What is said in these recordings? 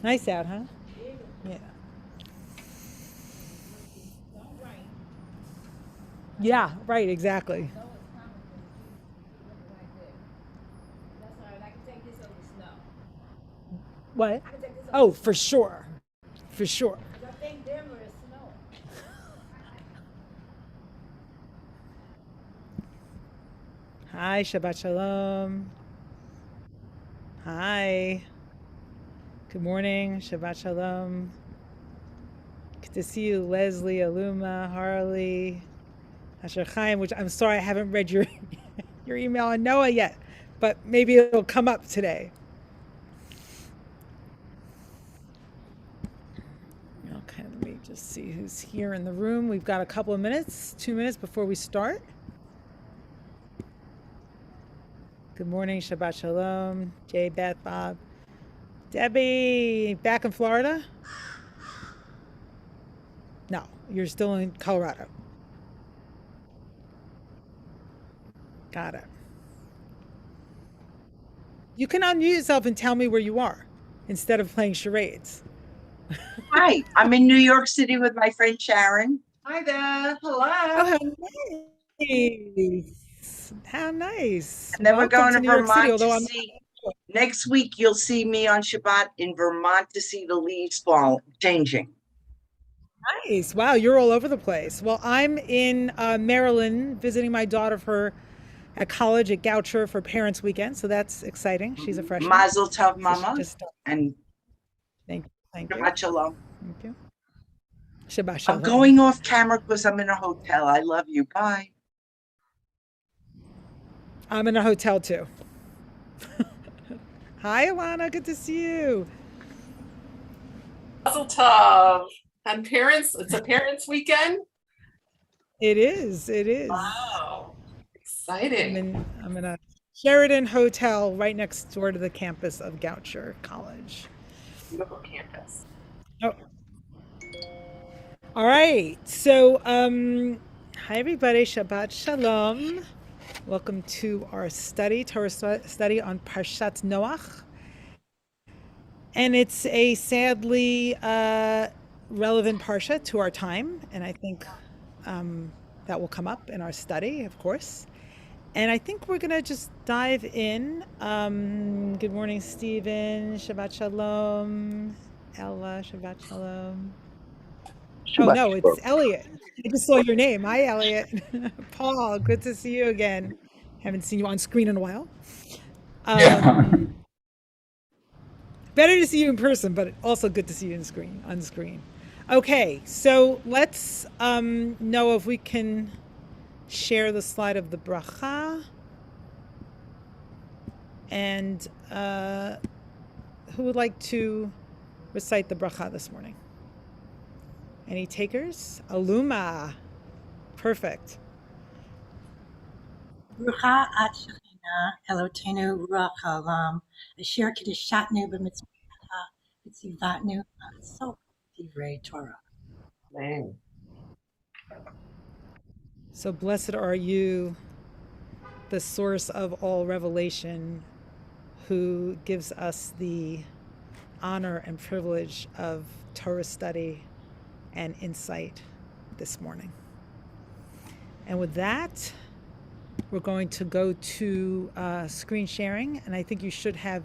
Nice out, huh? Yeah. Yeah, right, exactly. What? Oh, for sure. For sure. Hi, Shabbat Shalom. Hi. Good morning, Shabbat Shalom. Good to see you, Leslie, Aluma, Harley, Asher Chaim, which I'm sorry I haven't read your your email on Noah yet, but maybe it'll come up today. Okay, let me just see who's here in the room. We've got a couple of minutes, 2 minutes before we start. Good morning, Shabbat Shalom, Jay, Beth, Bob, Debbie, back in Florida? No, you're still in Colorado. Got it. You can unmute yourself and tell me where you are instead of playing charades. Hi, I'm in New York City with my friend Sharon. Hi there. Oh, Hello. how nice. How nice. And then we're Welcome going to New York City, Vermont although to I'm see. Next week, you'll see me on Shabbat in Vermont to see the leaves fall, changing. nice. Wow, you're all over the place. Well, I'm in Maryland visiting my daughter for at college at Goucher for Parents Weekend, so that's exciting. She's a freshman. Mazel tov, So she Mama, just started. and Thank you. Thank you. Shabbat Shalom. Thank you. Shabbat I'm Shalom. going off camera because I'm in a hotel. I love you. Bye. I'm in a hotel too. Hi, Alana. Good to see you. Mazel tov. And it's a parents' weekend? It is. It is. Wow. I'm Exciting. I'm in a Sheridan hotel right next door to the campus of Goucher College. Beautiful campus. Oh, all right. So, hi everybody. Shabbat Shalom. Welcome to our Torah study on Parshat Noach. And it's a sadly relevant parsha to our time, and I think that will come up in our study, of course. And I think we're gonna just dive in. Good morning, Stephen. Shabbat Shalom. Ella, Shabbat Shalom. Oh no, it's Elliot. I just saw your name. Hi, Elliot. Paul, good to see you again. Haven't seen you on screen in a while. Better to see you in person, but also good to see you on screen. Okay, so let's know if we can share the slide of the bracha. And who would like to recite the bracha this morning? Any takers? Aluma. Perfect. Brucha at Shechina, Eloteinu Ruach Haolam, Asher Kedushatnu b'mitzvotcha, v'tzivatnu b'asot divrei Torah. Amen. So blessed are you, the source of all revelation, who gives us the honor and privilege of Torah study and insight this morning. And with that, we're going to go to screen sharing, and I think you should have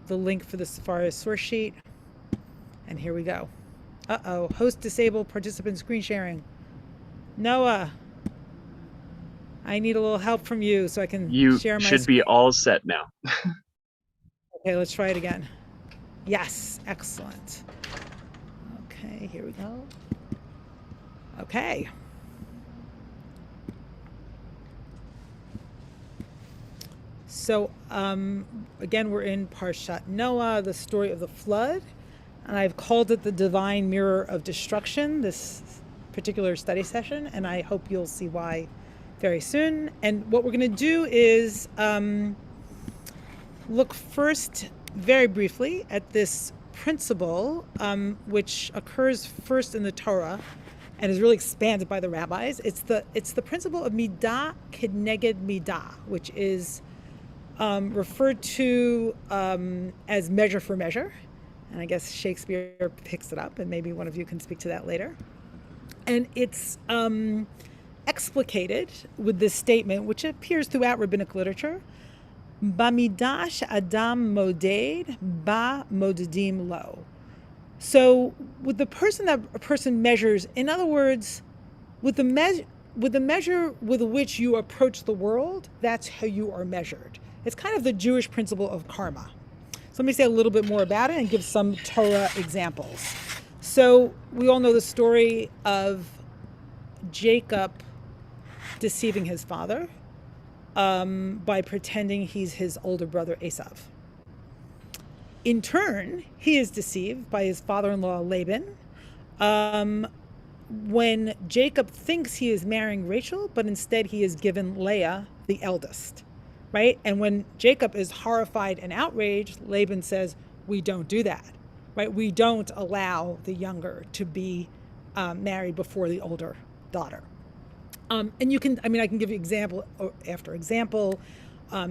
the link for the Safari source sheet. And here we go. Host disabled participant screen sharing. Noah, I need a little help from you so I can share my screen. You should be all set now. Okay, let's try it again. Yes, excellent. Okay, here we go. Okay. So, again, we're in Parshat Noah, the story of the flood, and I've called it the divine mirror of destruction, this particular study session, and I hope you'll see why very soon. And what we're going to do is look first, very briefly, at this principle, which occurs first in the Torah and is really expanded by the rabbis. It's the principle of midah keneged midah, which is referred to as measure for measure, And I guess Shakespeare picks it up, and maybe one of you can speak to that later. And it's explicated with this statement, which appears throughout rabbinic literature, Bamidash Adam Moded Ba Modedim Lo. So with the person that a person measures, in other words, with the measure with which you approach the world, that's how you are measured. It's kind of the Jewish principle of karma. So let me say a little bit more about it and give some Torah examples. So we all know the story of Jacob deceiving his father by pretending he's his older brother Esav. In turn, he is deceived by his father-in-law Laban when Jacob thinks he is marrying Rachel, but instead he is given Leah, the eldest, right? And when Jacob is horrified and outraged, Laban says, we don't do that, right? We don't allow the younger to be married before the older daughter. And I can give you example after example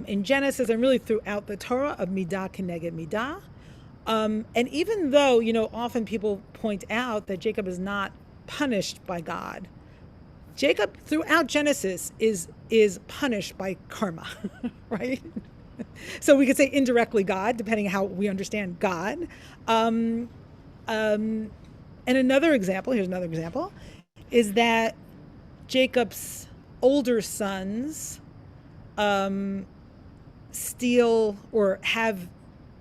in Genesis and really throughout the Torah of midah keneged midah. And even though, often people point out that Jacob is not punished by God, Jacob throughout Genesis is punished by karma, right? So we could say indirectly God, depending on how we understand God. And here's another example, is that Jacob's older sons steal or have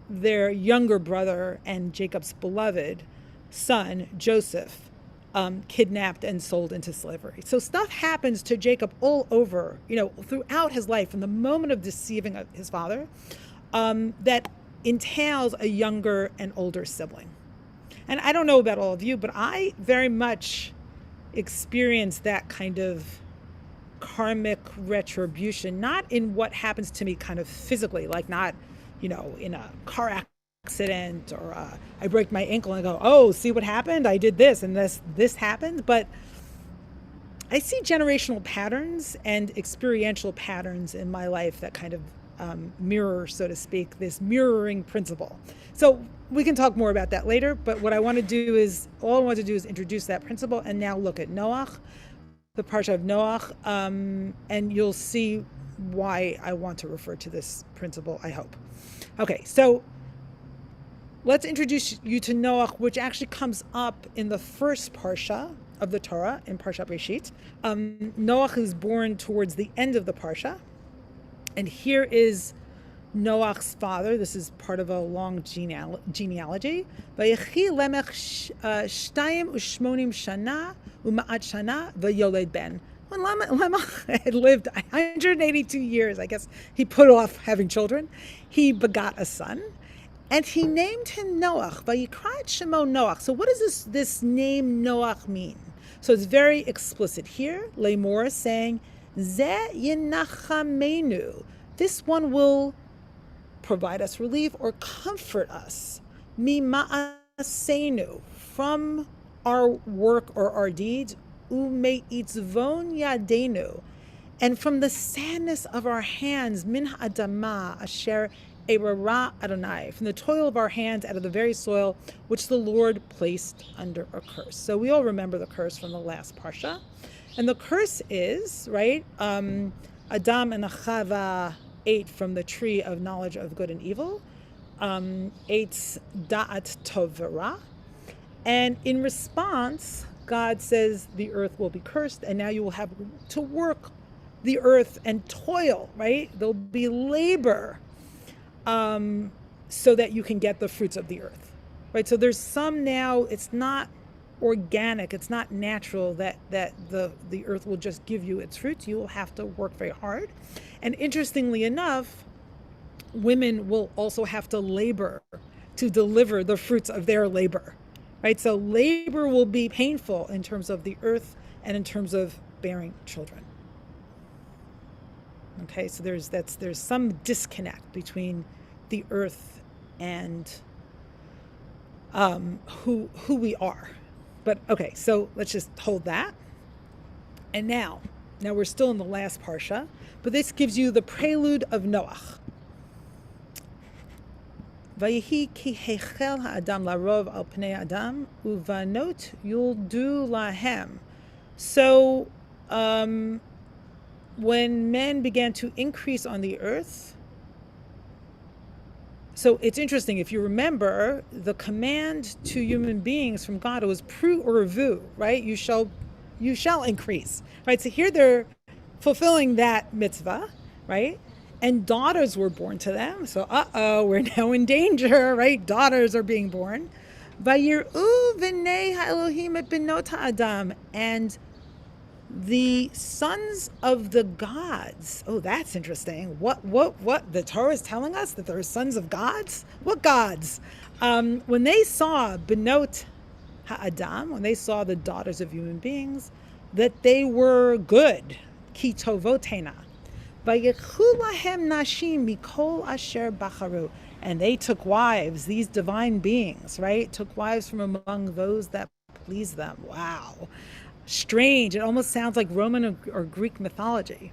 their younger brother and Jacob's beloved son, Joseph, kidnapped and sold into slavery. So stuff happens to Jacob all over, throughout his life, from the moment of deceiving his father, that entails a younger and older sibling. And I don't know about all of you, but I very much experience that kind of karmic retribution, not in what happens to me kind of physically, like not, in a car accident or I break my ankle and I go, oh, see what happened? I did this and this happened. But I see generational patterns and experiential patterns in my life that kind of mirror, so to speak, this mirroring principle. So we can talk more about that later, but all I want to do is introduce that principle and now look at Noach, the parsha of Noach, and you'll see why I want to refer to this principle, I hope. Okay, so let's introduce you to Noach, which actually comes up in the first parsha of the Torah, in Parshat Breshit. Noach is born towards the end of the parsha, and here is Noach's father. This is part of a long genealogy. Vayechi lemech 82 shana u'ma'at shana v'yoled ben. When Lamech had lived 182 years, I guess he put off having children, he begot a son, and he named him Noach. Vayikra et shemo Noach. So what does this name Noach mean? So it's very explicit here. Lamor is saying, Ze yenachamenu. This one will provide us relief or comfort us. Mima'asenu, from our work or our deeds. Umeitzvon yadenu, and from the sadness of our hands, min ha'adama asher erara Adonai, from the toil of our hands out of the very soil which the Lord placed under a curse. So we all remember the curse from the last parsha, and the curse is, right, Adam and Chava ate from the tree of knowledge of good and evil, ate da'at tov v'ra, and in response, God says the earth will be cursed, and now you will have to work the earth and toil, right? There'll be labor so that you can get the fruits of the earth, right? So there's some now, it's not organic, it's not natural that the earth will just give you its fruits. You will have to work very hard. And interestingly enough, women will also have to labor to deliver the fruits of their labor. Right, so labor will be painful in terms of the earth and in terms of bearing children. Okay, so there's some disconnect between the earth and who we are. But okay, so let's just hold that. And now we're still in the last parsha, but this gives you the prelude of Noach. Vayihi ki hechel ha'adam larov al pnei adam uvanot yuldu lahem. So when men began to increase on the earth, so it's interesting, if you remember, the command to human beings from God was pru urvu, right? You shall increase, right? So here they're fulfilling that mitzvah, right? And daughters were born to them. So, we're now in danger, right? Daughters are being born. Vayir'u v'nei ha'elohim et benot ha'adam. And the sons of the gods. Oh, that's interesting. What? The Torah is telling us that there are sons of gods? What gods? When they saw benot ha'adam, when they saw the daughters of human beings, that they were good. Ki tovotena. Vayikhu lahem nashim mikol asher bacharu. And they took wives, these divine beings, right? Took wives from among those that pleased them. Wow. Strange. It almost sounds like Roman or Greek mythology.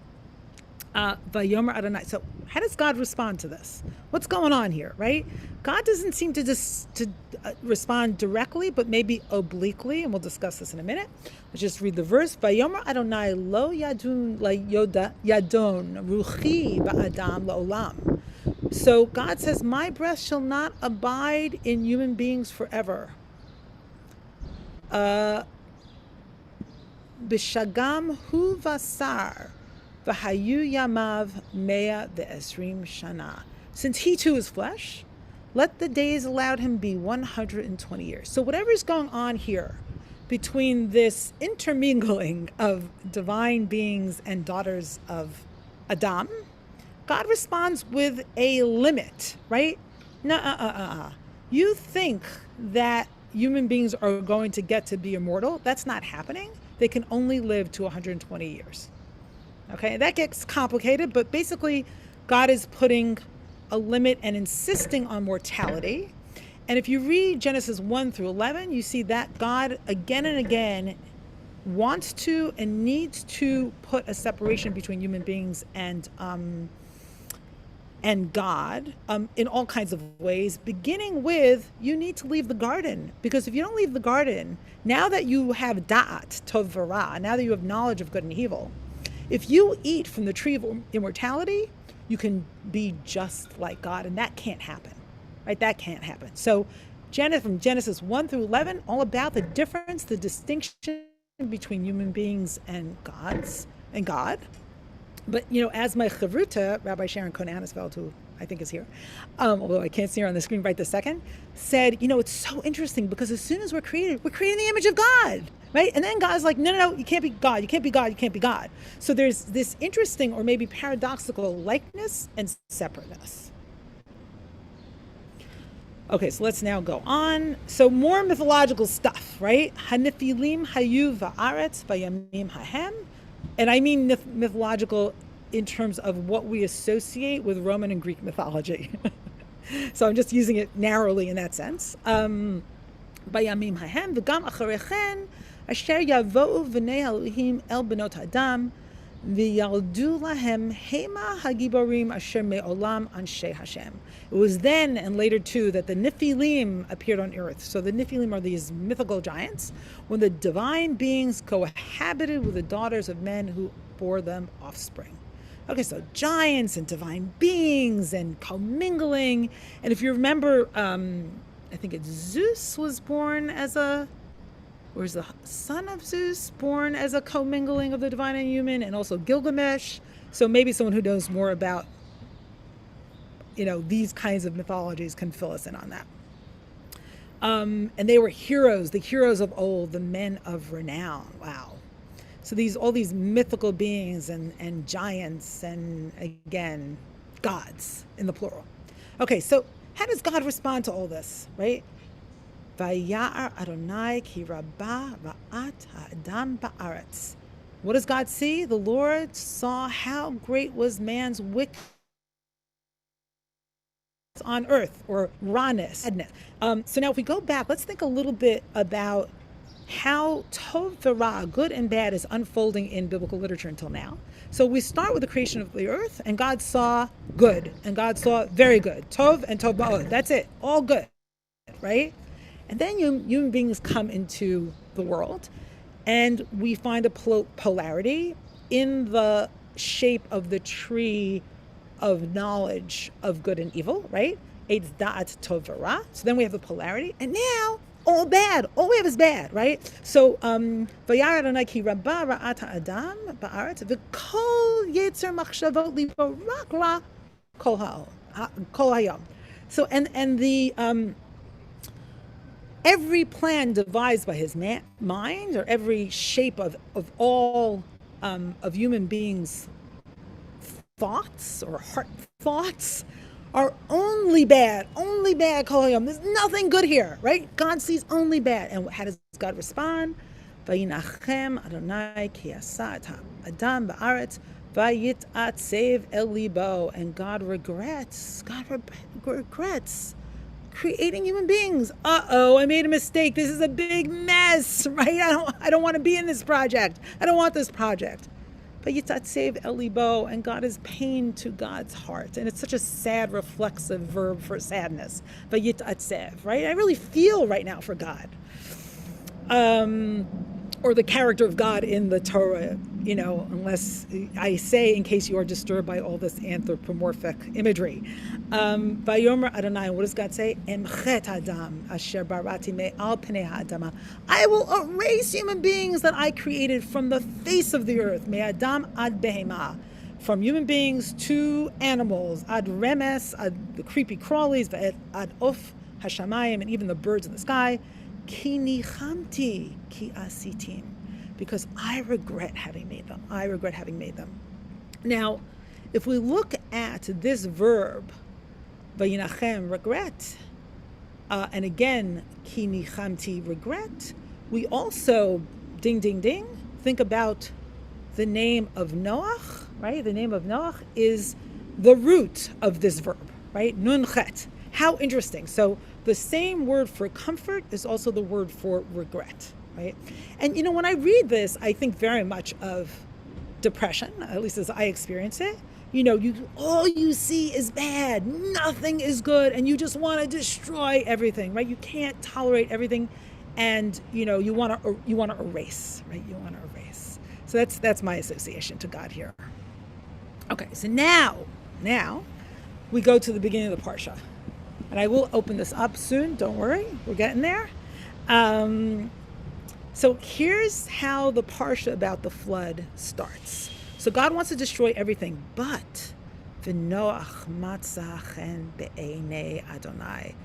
Vayomer Adonai. So how does God respond to this? What's going on here, right? God doesn't seem to respond directly, but maybe obliquely, and we'll discuss this in a minute. Let's just read the verse. Vayomer Adonai lo yadun la yadon ruchi ba'adam la'olam. So God says, my breath shall not abide in human beings forever. B'shagam hu vasar v'hayu yamav mea ve'esrim shana. Since he too is flesh, let the days allowed him be 120 years. So whatever is going on here between this intermingling of divine beings and daughters of Adam, God responds with a limit, right? You think that human beings are going to get to be immortal? That's not happening. They can only live to 120 years. Okay, that gets complicated, but basically God is putting a limit and insisting on mortality. And if you read Genesis 1 through 11, you see that God again and again wants to and needs to put a separation between human beings and God in all kinds of ways, beginning with, you need to leave the garden. Because if you don't leave the garden, now that you have da'at, tov v'ra, now that you have knowledge of good and evil, if you eat from the tree of immortality, you can be just like God, and that can't happen, right? That can't happen. So from Genesis 1 through 11, all about the difference, the distinction between human beings and God. But, as my chavruta, Rabbi Sharon Cohen-Anisfeld, who I think is here, although I can't see her on the screen right this second, said, it's so interesting because as soon as we're created in the image of God, right? And then God's like, no, you can't be God, you can't be God, you can't be God. So there's this interesting or maybe paradoxical likeness and separateness. Okay, so let's now go on. So more mythological stuff, right? Hanephilim hayu va'aretz vayamim hahem. And I mean mythological in terms of what we associate with Roman and Greek mythology. So I'm just using it narrowly in that sense. Bayamim hahem v'gam acharechen asher yavo'u v'nei Elohim el benot Adam v'yaldu lahem hema hagiborim asher me'olam anshe Hashem. It was then and later too that the Nephilim appeared on earth. So the Nephilim are these mythical giants when the divine beings cohabited with the daughters of men who bore them offspring. Okay, so giants and divine beings and commingling. And if you remember, I think it's Zeus was born as or is the son of Zeus born as a commingling of the divine and human, and also Gilgamesh. So maybe someone who knows more about, these kinds of mythologies can fill us in on that. And they were heroes, the heroes of old, the men of renown. Wow. So all these mythical beings and giants and, again, gods in the plural. Okay, so how does God respond to all this, right? Vaya'ar Adonai ki rabbah ra'at ha'adam ba'aretz. What does God see? The Lord saw how great was man's wickedness on earth, or rawness. So now if we go back, let's think a little bit about how tov v'ra, good and bad, is unfolding in biblical literature until now. So we start with the creation of the earth, and God saw good, and God saw very good. Tov and Tov Ba'od. That's it. All good, right? And then human beings come into the world, and we find a polarity in the shape of the tree of knowledge of good and evil, right? Eitz da'at tov v'ra. So then we have the polarity, and now all bad. All we have is bad, right? So v'yar Adonai ki rabba ra'at ha'adam ba'aretz v'kol yetzer machshavot libo rak ra kol hayom. So and the every plan devised by his mind, or every shape of all of human beings' thoughts or heart thoughts are only bad, kol hayom. There's nothing good here, right? God sees only bad. And how does God respond? Vayinachem Adonai ki asa et ha'adam ba'aretz vayit'atzev el libo. And God regrets creating human beings. I made a mistake. This is a big mess, right? I don't want to be in this project. I don't want this project. But yitatsev el libo, and God is pain to God's heart. And it's such a sad, reflexive verb for sadness. But yitatsev, right? I really feel right now for God. Or the character of God in the Torah, unless I say, in case you are disturbed by all this anthropomorphic imagery. Vayomer Adonai, what does God say? Emchet Adam asher barati me'al pnei ha'adama. I will erase human beings that I created from the face of the earth. Me'adam ad behema. From human beings to animals. Ad remes, ad the creepy crawlies, ad of hashamayim, and even the birds in the sky. Ki nichamti ki asitim, because I regret having made them. Now, if we look at this verb, vayinachem, regret, and again, ki nichamti, regret, we also, ding, ding, ding, think about the name of Noach, right? The name of Noach is the root of this verb, right? Nun chet. How interesting. So the same word for comfort is also the word for regret, right? And when I read this, I think very much of depression, at least as I experience it. All you see is bad, nothing is good, and you just want to destroy everything, right? You can't tolerate everything, and you want to erase, right? You want to erase. So that's my association to God here. Okay, so now we go to the beginning of the parsha. And I will open this up soon. Don't worry. We're getting there. So here's how the parsha about the flood starts. So God wants to destroy everything, but v'noach matza chen be'einei Adonai.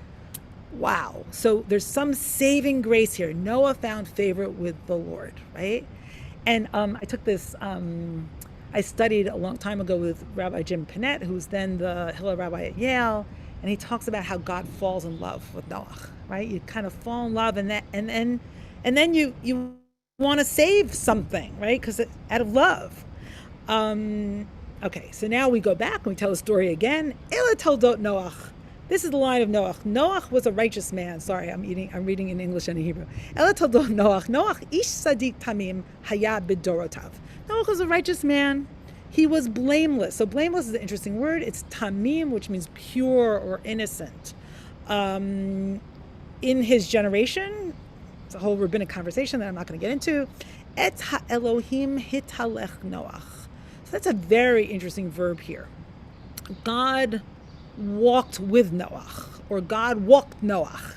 Wow. So there's some saving grace here. Noah found favor with the Lord, right? And I took this... I studied a long time ago with Rabbi Jim Panett, who's then the Hillel Rabbi at Yale. And he talks about how God falls in love with Noach, right? You kind of fall in love, and then you want to save something, right? Because out of love. Okay, so now we go back and we tell the story again. Ela toldot Noach. This is the line of Noach. Noach was a righteous man. Sorry, I'm reading in English and in Hebrew. Ela toldot Noach. Noach ish sadik tamim haya bidorotav. Noach was a righteous man. He was blameless. So blameless is an interesting word. It's tamim, which means pure or innocent. In his generation, it's a whole rabbinic conversation that I'm not going to get into. Et ha-Elohim hitalech Noach. So that's a very interesting verb here. God walked with Noach, or God walked Noach.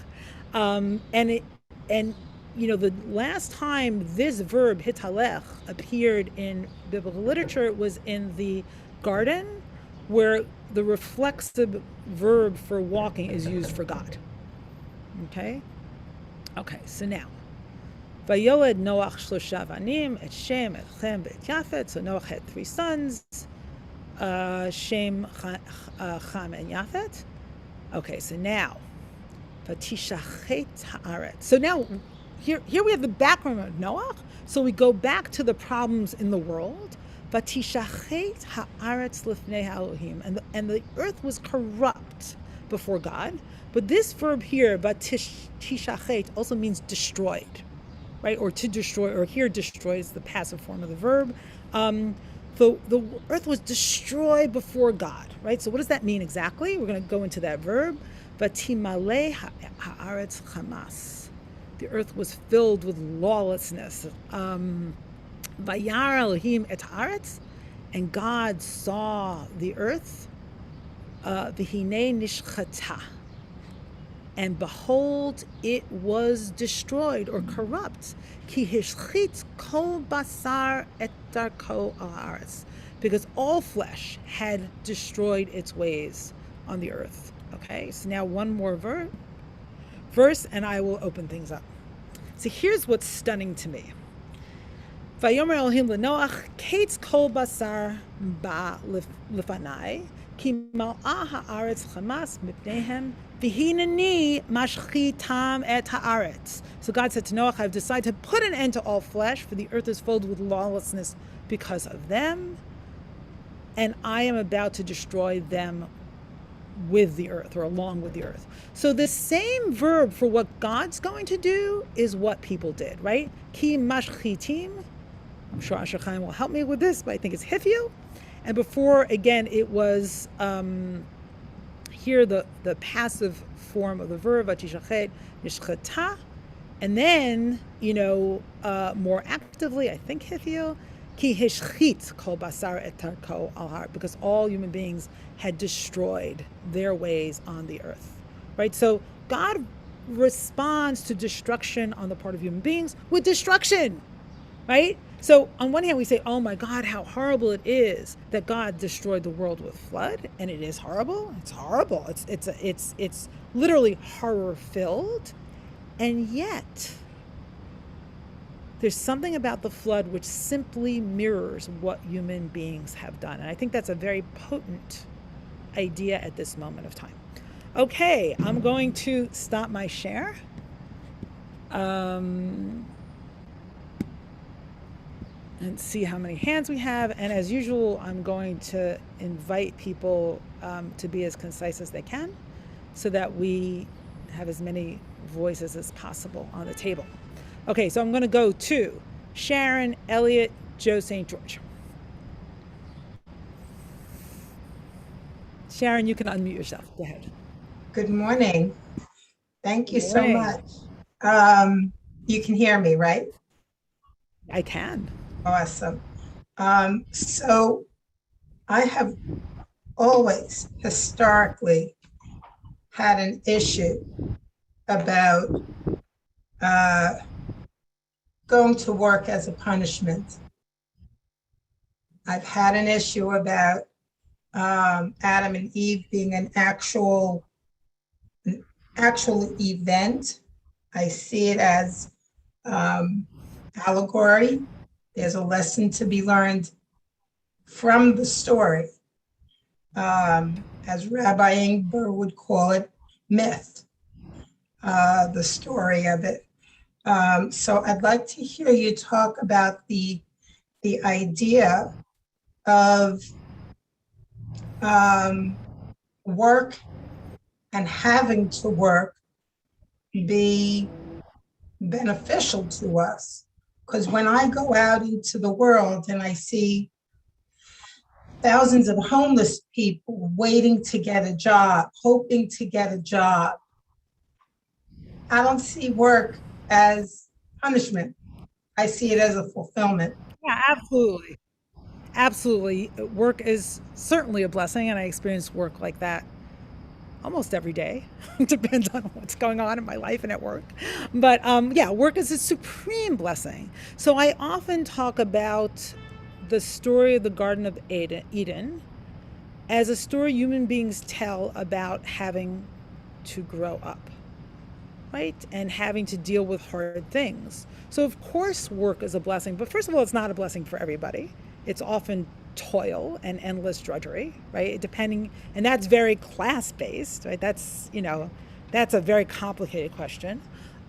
The last time this verb, hitalech, appeared in biblical literature was in the garden, where the reflexive verb for walking is used for God. Okay, so now. Vayoled Noach shlosha banim, et Shem, et Chem, et Yafet. So Noach had 3 sons, Shem, Cham, and Yafet. Okay, so now, Vatishachet haaretz. So now, Here we have the background of Noach. So we go back to the problems in the world. Vatishachet haaretz lifnei Elohim, and the earth was corrupt before God. But this verb here, vatishachet, also means destroyed, right? Or to destroy, or here destroy is the passive form of the verb. the earth was destroyed before God, right? So what does that mean exactly? We're going to go into that verb. Vatimale haaretz chamas. The earth was filled with lawlessness. Vayar Elohim et haaretz, and God saw the earth. V'hinei nishchata, and behold, it was destroyed or corrupt. Ki hishchit kol basar et darko al haaretz, because all flesh had destroyed its ways on the earth. Okay, so now one more verse, and I will open things up. So here's what's stunning to me. Vayomer Elohim leNoach, kates kol basar ba lefanai, ki mal'ah haaretz chamas mipnehem, v'hineni mashchitam et haaretz. So God said to Noach, I've decided to put an end to all flesh, for the earth is filled with lawlessness because of them, and I am about to destroy them with the earth, or along with the earth. So the same verb for what God's going to do is what people did, right? Ki mashchitim. I'm sure Asher Chaim will help me with this, but I think it's hifyu. And before, again, it was here the passive form of the verb, v'tishachet nishchata, and then, more actively, I think hifyu, ki hishchit kol basar et tarko al har, because all human beings had destroyed their ways on the earth, right? So God responds to destruction on the part of human beings with destruction, right? So on one hand, we say, oh my God, how horrible it is that God destroyed the world with flood. And it is horrible. It's horrible. It's literally horror filled. And yet there's something about the flood which simply mirrors what human beings have done. And I think that's a very potent idea at this moment of time. Okay, I'm going to stop my share. And see how many hands we have. And as usual, I'm going to invite people to be as concise as they can so that we have as many voices as possible on the table. Okay, so I'm going to go to Sharon, Elliott, Joe St. George. Sharon, you can unmute yourself. Go ahead. Good morning. Thank you Good so morning. much. You can hear me, right? I can. Awesome. So I have always historically had an issue about going to work as a punishment. I've had an issue about Adam and Eve being an actual event. I see it as allegory. There's a lesson to be learned from the story. As Rabbi Ingber would call it, myth, the story of it. So I'd like to hear you talk about the idea of work and having to work be beneficial to us. Because when I go out into the world and I see thousands of homeless people waiting to get a job, hoping to get a job, I don't see work as punishment. I see it as a fulfillment. Yeah, absolutely. Absolutely. Work is certainly a blessing, and I experience work like that almost every day. It depends on what's going on in my life and at work. But yeah, work is a supreme blessing. So I often talk about the story of the Garden of Eden as a story human beings tell about having to grow up, right? And having to deal with hard things. So of course work is a blessing, but first of all, it's not a blessing for everybody. It's often toil and endless drudgery, right? Depending, and that's very class-based, right? That's a very complicated question.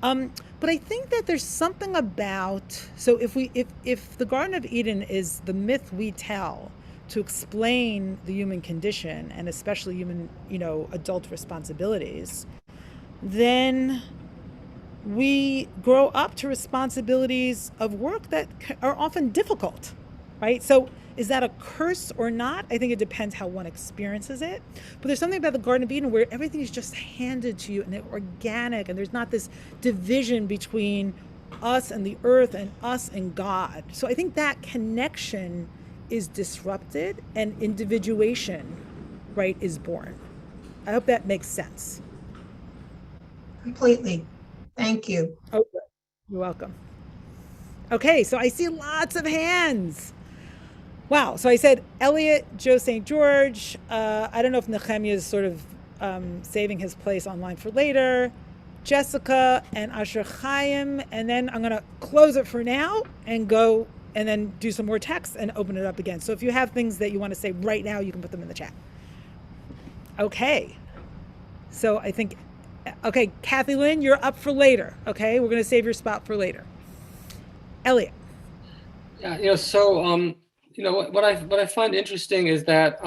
But I think that there's something about, so if the Garden of Eden is the myth we tell to explain the human condition and especially human, adult responsibilities, then we grow up to responsibilities of work that are often difficult, right? So Is that a curse or not? I think it depends how one experiences it. But there's something about the Garden of Eden where everything is just handed to you and it's organic, and there's not this division between us and the earth and us and God. So I think that connection is disrupted and individuation, right, is born. I hope that makes sense. Completely. Thank you. Oh, you're welcome. Okay, so I see lots of hands. Wow. So I said Elliot, Joe St. George. I don't know if Nehemiah is sort of saving his place online for later. Jessica and Asher Chaim. And then I'm going to close it for now and go and then do some more text and open it up again. So if you have things that you want to say right now, you can put them in the chat. Okay. So I think, okay, Kathy Lynn, you're up for later. Okay. We're going to save your spot for later. Elliot. Yeah, so what I find interesting is that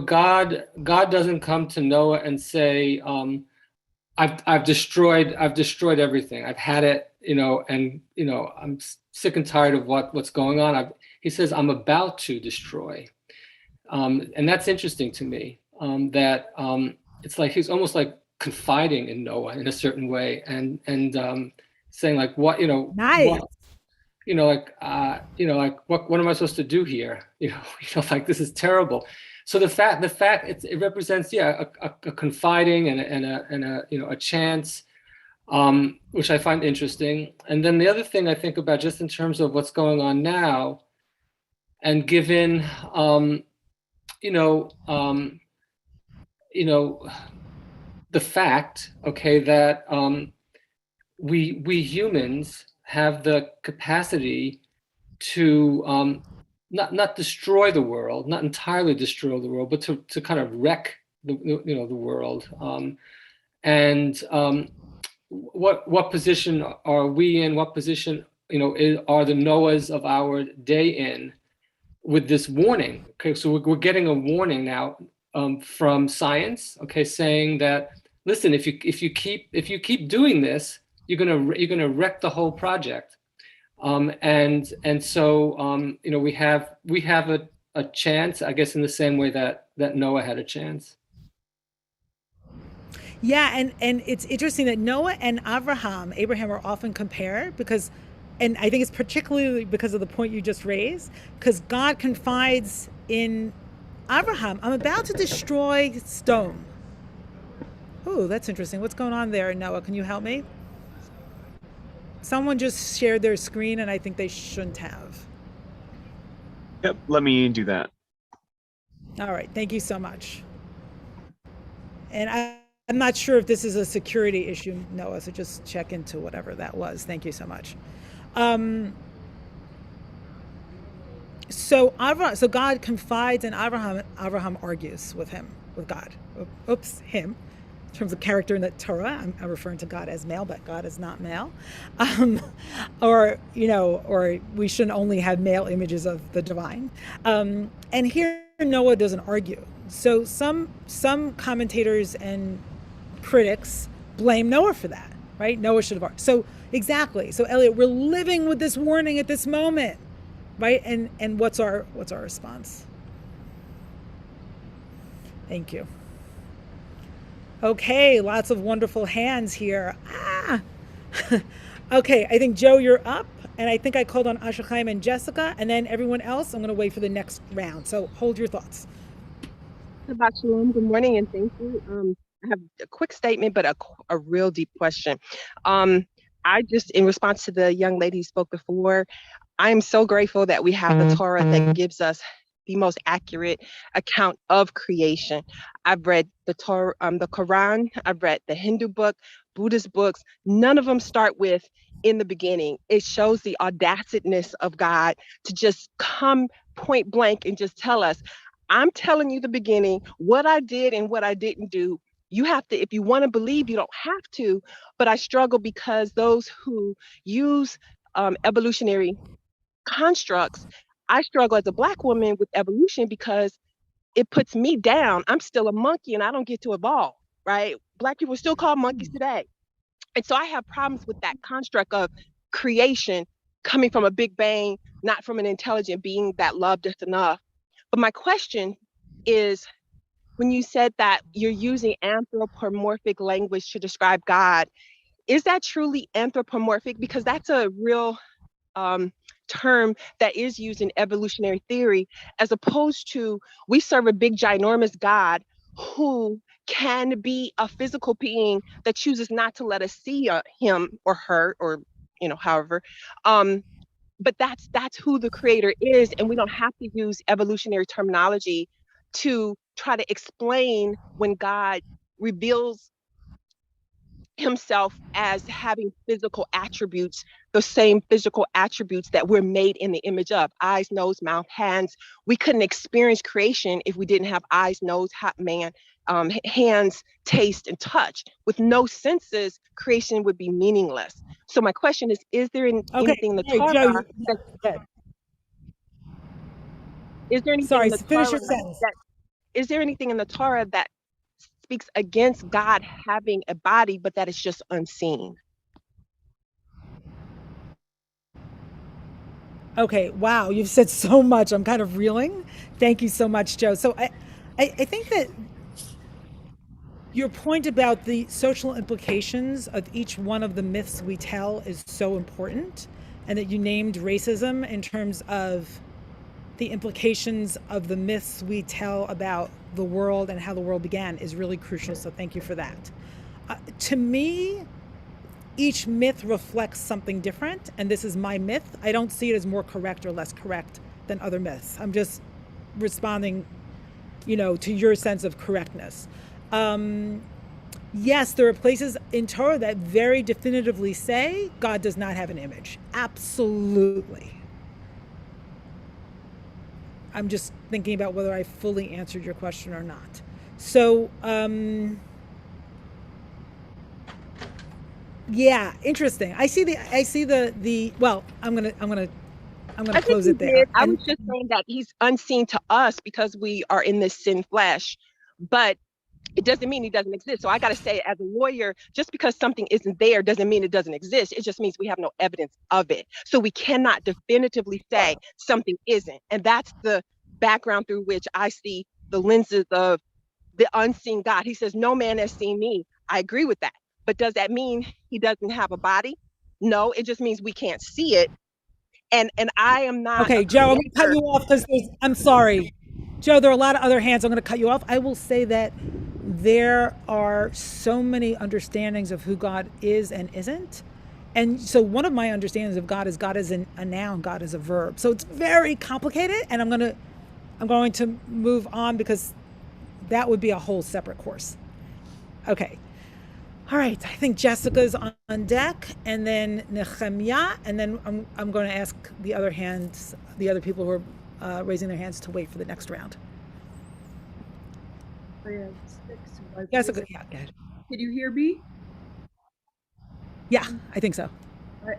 God doesn't come to Noah and say, I've destroyed everything. I've had it, and I'm sick and tired of what's going on. He says, I'm about to destroy, and that's interesting to me. That it's like he's almost like confiding in Noah in a certain way, and saying like, what, nice. What, what am I supposed to do here? Like this is terrible. So the fact it represents a confiding and a chance, which I find interesting. And then the other thing I think about, just in terms of what's going on now, and given the fact, okay, that we humans have the capacity to not destroy the world, not entirely destroy the world, but to kind of wreck the world. What position are we in? What position are the Noahs of our day in with this warning? Okay, so we're getting a warning now from science. Okay, saying that, listen, if you keep doing this, you're gonna wreck the whole project. So we have a chance, I guess, in the same way that Noah had a chance. Yeah, and it's interesting that Noah and Abraham are often compared because, and I think it's particularly because of the point you just raised, because God confides in Abraham, I'm about to destroy stone. Oh, that's interesting. What's going on there, Noah? Can you help me? Someone just shared their screen and I think they shouldn't have. Yep, let me do that. All right, thank you so much. And I'm not sure if this is a security issue, Noah, so just check into whatever that was. Thank you so much. So God confides in Abraham. Abraham argues with God. Oops, him. In terms of character in the Torah, I'm referring to God as male, but God is not male. Or we shouldn't only have male images of the divine. And here Noah doesn't argue. So some commentators and critics blame Noah for that, right? Noah should have argued. So exactly. So Elliot, we're living with this warning at this moment, right? And what's our response? Thank you. Okay, lots of wonderful hands here. Okay, I think Joe, you're up, and I think I called on Asher Chaim and Jessica, and then everyone else, I'm going to wait for the next round. So hold your thoughts. Shabbat Shalom. Good morning, and thank you. I have a quick statement, but a real deep question. I just, in response to the young lady who spoke before, I am so grateful that we have the Torah that gives us the most accurate account of creation. I've read the Torah, the Quran. I've read the Hindu book, Buddhist books. None of them start with "in the beginning." It shows the audaciousness of God to just come point blank and just tell us, "I'm telling you the beginning, what I did and what I didn't do. You have to, if you want to believe, you don't have to." But I struggle because those who use evolutionary constructs, I struggle as a Black woman with evolution because it puts me down. I'm still a monkey and I don't get to evolve, right? Black people are still called monkeys today. And so I have problems with that construct of creation coming from a big bang, not from an intelligent being that loved us enough. But my question is, when you said that you're using anthropomorphic language to describe God, is that truly anthropomorphic? Because that's a real term that is used in evolutionary theory, as opposed to we serve a big ginormous God who can be a physical being that chooses not to let us see him or her, or however. But that's who the creator is, and we don't have to use evolutionary terminology to try to explain when God reveals himself as having physical attributes, the same physical attributes that we're made in the image of: eyes, nose, mouth, hands. We couldn't experience creation if we didn't have eyes, nose, hands, taste, and touch. With no senses, creation would be meaningless. So my question is there anything in the Hey, Torah Joe, that yeah. is there anything in Sorry, the finish Torah your sentence. that is there anything in the Torah that speaks against God having a body, but that is just unseen? Okay, wow, you've said so much. I'm kind of reeling. Thank you so much, Joe. So I think that your point about the social implications of each one of the myths we tell is so important, and that you named racism in terms of the implications of the myths we tell about the world and how the world began is really crucial. So thank you for that. To me, each myth reflects something different, and this is my myth. I don't see it as more correct or less correct than other myths. I'm just responding, to your sense of correctness. Yes, there are places in Torah that very definitively say God does not have an image. Absolutely. I'm just thinking about whether I fully answered your question or not. So, yeah, interesting. I see the well, I'm gonna I think close he it there. did. I was just saying that he's unseen to us because we are in this sin flesh, but it doesn't mean he doesn't exist. So I got to say, as a lawyer, just because something isn't there doesn't mean it doesn't exist. It just means we have no evidence of it. So we cannot definitively say something isn't. And that's the background through which I see the lenses of the unseen God. He says, no man has seen me. I agree with that. But does that mean he doesn't have a body? No, it just means we can't see it. And I am not Okay, a Joe, I'm going to cut creator. you off because I'm sorry. Joe, there are a lot of other hands. I'm going to cut you off. I will say that there are so many understandings of who God is and isn't. And so one of my understandings of God is a noun, God is a verb. So it's very complicated, and I'm going to move on because that would be a whole separate course. Okay. All right, I think Jessica's on deck, and then Nehemiah, and then I'm going to ask the other people who are raising their hands to wait for the next round. Jessica, yeah, go ahead. Can you hear me? Yeah, I think so.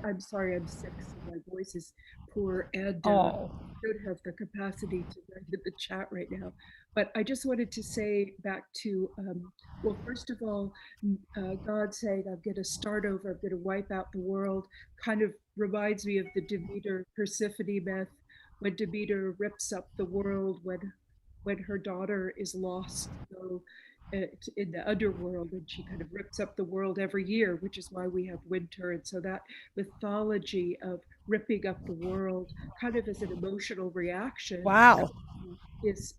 I'm sorry, I'm sick, so my voice is poor, and Oh, don't have the capacity to write in the chat right now. But I just wanted to say back to, well, first of all, God saying, I'm going to start over, I'm going to wipe out the world, kind of reminds me of the Demeter Persephone myth, when Demeter rips up the world when her daughter is lost. So in the underworld, and she kind of rips up the world every year, which is why we have winter. And so that mythology of ripping up the world kind of as an emotional reaction wow. is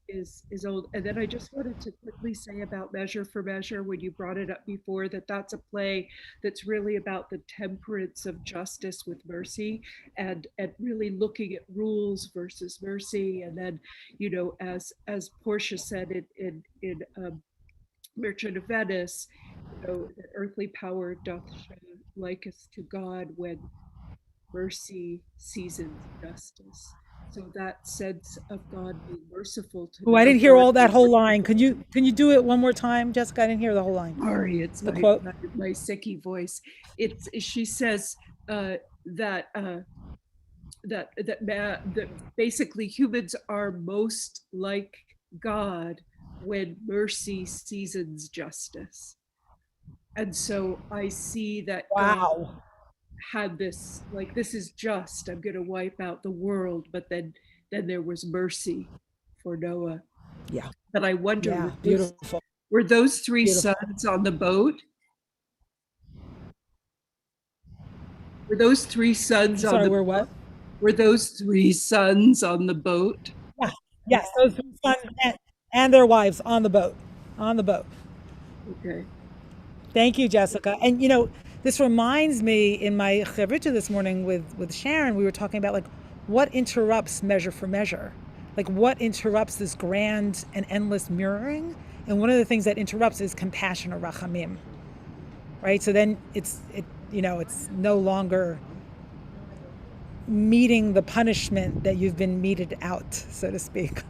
old. And then I just wanted to quickly say about Measure for Measure, when you brought it up before, that's a play that's really about the temperance of justice with mercy, and really looking at rules versus mercy. And then, as Portia said in Merchant of Venice, that earthly power doth show likest to God when mercy seasons justice. So that sense of God being merciful to Oh, I didn't hear all that whole line. Can Can you do it one more time, Jessica? I didn't hear the whole line. Sorry, it's The my quote. my sicky voice. She says that that basically humans are most like God when mercy seasons justice. And so I see that God Wow. had this, like, this is just, I'm going to wipe out the world. But then there was mercy for Noah. Yeah. But I wonder, Yeah, beautiful. were those three Beautiful. sons on the boat? Were those three sons on Sorry, the we're boat? what? Were those three sons on the boat? Yeah. Yes, those three sons and their wives on the boat. On the boat. Okay. Thank you, Jessica. And this reminds me, in my chavruta this morning with Sharon, we were talking about like what interrupts measure for measure, like what interrupts this grand and endless mirroring. And one of the things that interrupts is compassion or rachamim, right? So then it's no longer meeting the punishment that you've been meted out, so to speak.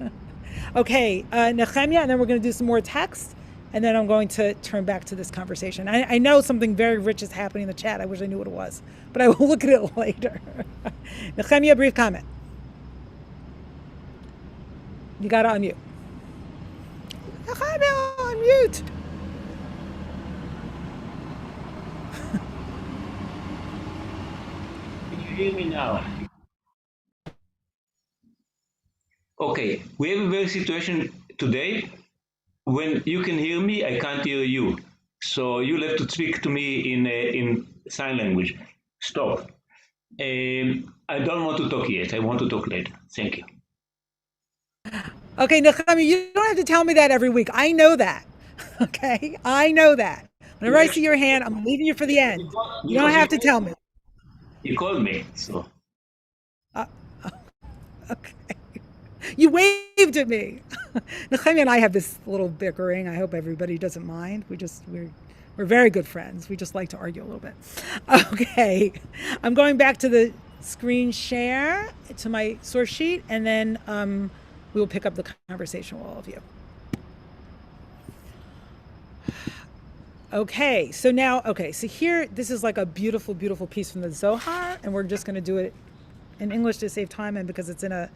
Okay, Nehemiah, and then we're going to do some more text, and then I'm going to turn back to this conversation. I know something very rich is happening in the chat. I wish I knew what it was, but I will look at it later. Nehemiah, brief comment. You got to unmute. Nehemiah, unmute. Can you hear me now? Okay, we have a very situation today when you can hear me, I can't hear you. So you'll have to speak to me in sign language. Stop. I don't want to talk yet. I want to talk later. Thank you. Okay, Nehemiah, you don't have to tell me that every week. I know that. Okay, I know that. Whenever I see your hand, I'm leaving you for the end. You don't have to tell me. You called me, so. Okay. You waved at me. Nehemiah and I have this little bickering. I hope everybody doesn't mind. We're very good friends. We just like to argue a little bit. Okay. I'm going back to the screen share to my source sheet, and then we will pick up the conversation with all of you. Okay. So here, this is like a beautiful, beautiful piece from the Zohar, and we're just going to do it in English to save time, and because it's in a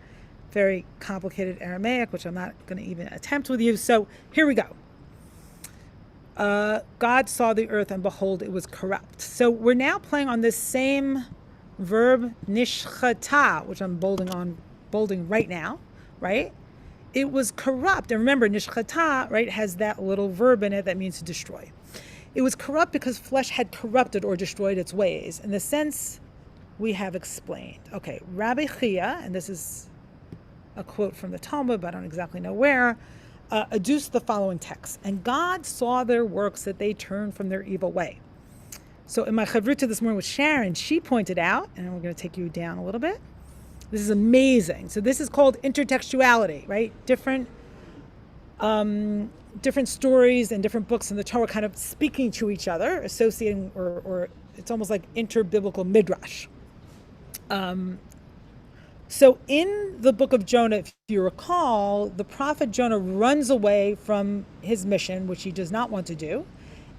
very complicated Aramaic, which I'm not going to even attempt with you. So here we go. God saw the earth, and behold, it was corrupt. So we're now playing on this same verb, nishchata, which I'm bolding right now, right? It was corrupt. And remember, nishchata, right, has that little verb in it that means to destroy. It was corrupt because flesh had corrupted or destroyed its ways, in the sense we have explained. Okay, Rabbi Chia, and this is a quote from the Talmud, but I don't exactly know where, adduced the following text. And God saw their works, that they turned from their evil way. So in my chavruta this morning with Sharon, she pointed out, and we're going to take you down a little bit. This is amazing. So this is called intertextuality, right? Different stories and different books in the Torah kind of speaking to each other, associating, or it's almost like interbiblical midrash. So in the book of Jonah, if you recall, the prophet Jonah runs away from his mission, which he does not want to do.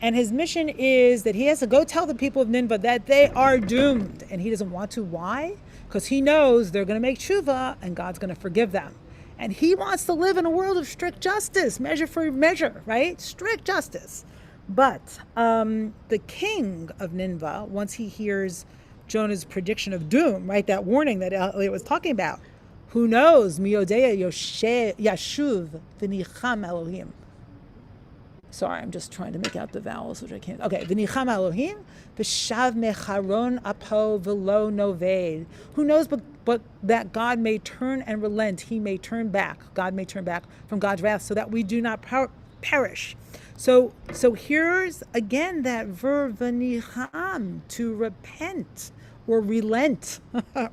And his mission is that he has to go tell the people of Nineveh that they are doomed. And he doesn't want to. Why? Because he knows they're going to make tshuva and God's going to forgive them. And he wants to live in a world of strict justice, measure for measure, right? Strict justice. But the king of Nineveh, once he hears Jonah's prediction of doom, right? That warning that Elliot was talking about. Who knows? Miodea yashuv v'nicham Elohim. Sorry, I'm just trying to make out the vowels, which I can't. Okay, v'nicham Elohim v'shav mecharon apo v'lo noved. Who knows? But that God may turn and relent. He may turn back. God may turn back from God's wrath, so that we do not perish. So here's again that verb v'nicham, to repent or relent,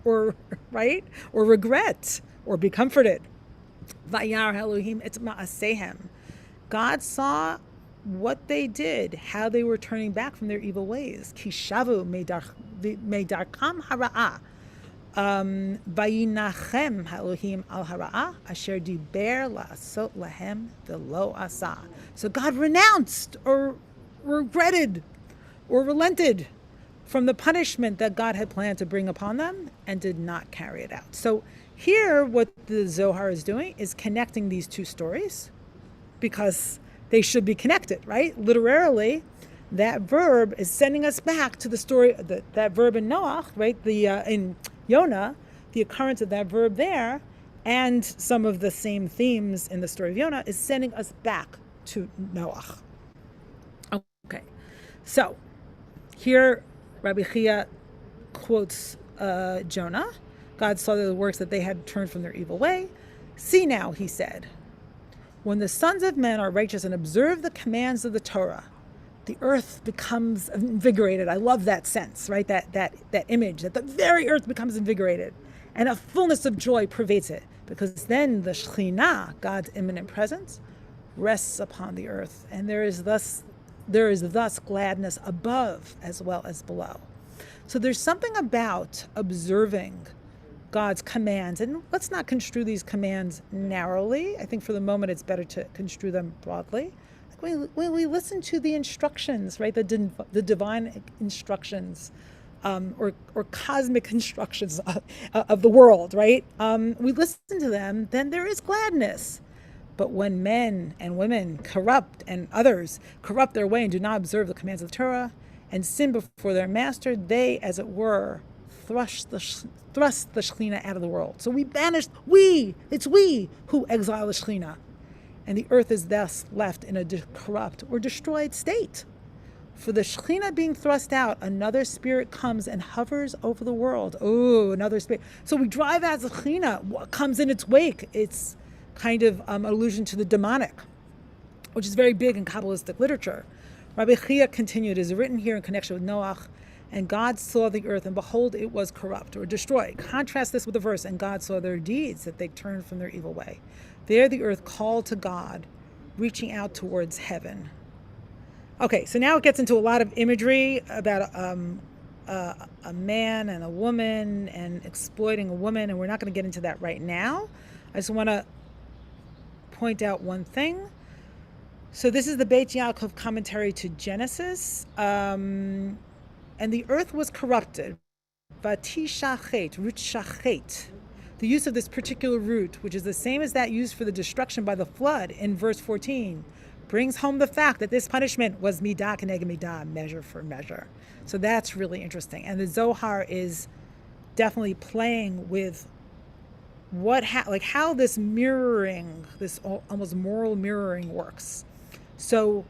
or right, or regret, or be comforted. Vayar Elohim et ma'asehem. God saw what they did, how they were turning back from their evil ways. Kishavu medarkam hara'ah. Vayinachem Elohim al hara'ah asher diber la'asot lahem v'lo asa. So God renounced or regretted or relented from the punishment that God had planned to bring upon them and did not carry it out. So here what the Zohar is doing is connecting these two stories because they should be connected, right? Literally, that verb is sending us back to the story, that verb in Noach, right? In Yonah, the occurrence of that verb there, and some of the same themes in the story of Yonah is sending us back to Noach. Okay, so here Rabbi Chia quotes Jonah. God saw the works that they had turned from their evil way. See now, he said, when the sons of men are righteous and observe the commands of the Torah, the earth becomes invigorated. I love that sense, right? That image, that the very earth becomes invigorated and a fullness of joy pervades it, because then the Shekhinah, God's immanent presence, rests upon the earth, and there is thus gladness above as well as below. So there's something about observing God's commands, and let's not construe these commands narrowly. I think for the moment it's better to construe them broadly. When we listen to the instructions, right, the divine instructions, or cosmic instructions of the world, right? We listen to them, then there is gladness. But when men and women corrupt and others corrupt their way and do not observe the commands of the Torah and sin before their master, they, as it were, thrust the Shekhinah out of the world. So it's we who exile the Shekhinah. And the earth is thus left in a corrupt or destroyed state. For the Shekhinah being thrust out, another spirit comes and hovers over the world. Oh, another spirit. So we drive out the Shekhinah. What comes in its wake? It's kind of an allusion to the demonic, which is very big in Kabbalistic literature. Rabbi Chia continued, it is written here in connection with Noach, and God saw the earth, and behold, it was corrupt or destroyed. Contrast this with the verse, and God saw their deeds, that they turned from their evil way. There the earth called to God, reaching out towards heaven. Okay, so now it gets into a lot of imagery about a man and a woman and exploiting a woman, and we're not going to get into that right now. I just want to point out one thing. So this is the Beit Yaakov commentary to Genesis. And the earth was corrupted. Vatishachet, root shachet. The use of this particular root, which is the same as that used for the destruction by the flood in verse 14, brings home the fact that this punishment was midah k'neged midah, measure for measure. So that's really interesting. And the Zohar is definitely playing with how this mirroring, this almost moral mirroring works. So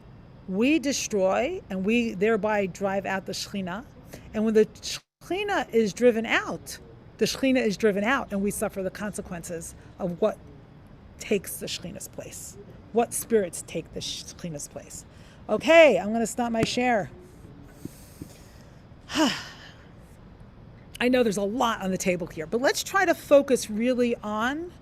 we destroy and we thereby drive out the Shekhinah. And when the Shekhinah is driven out, and we suffer the consequences of what takes the Shekhinah's place. What spirits take the Shekhinah's place. Okay, I'm going to stop my share. I know there's a lot on the table here, but let's try to focus really on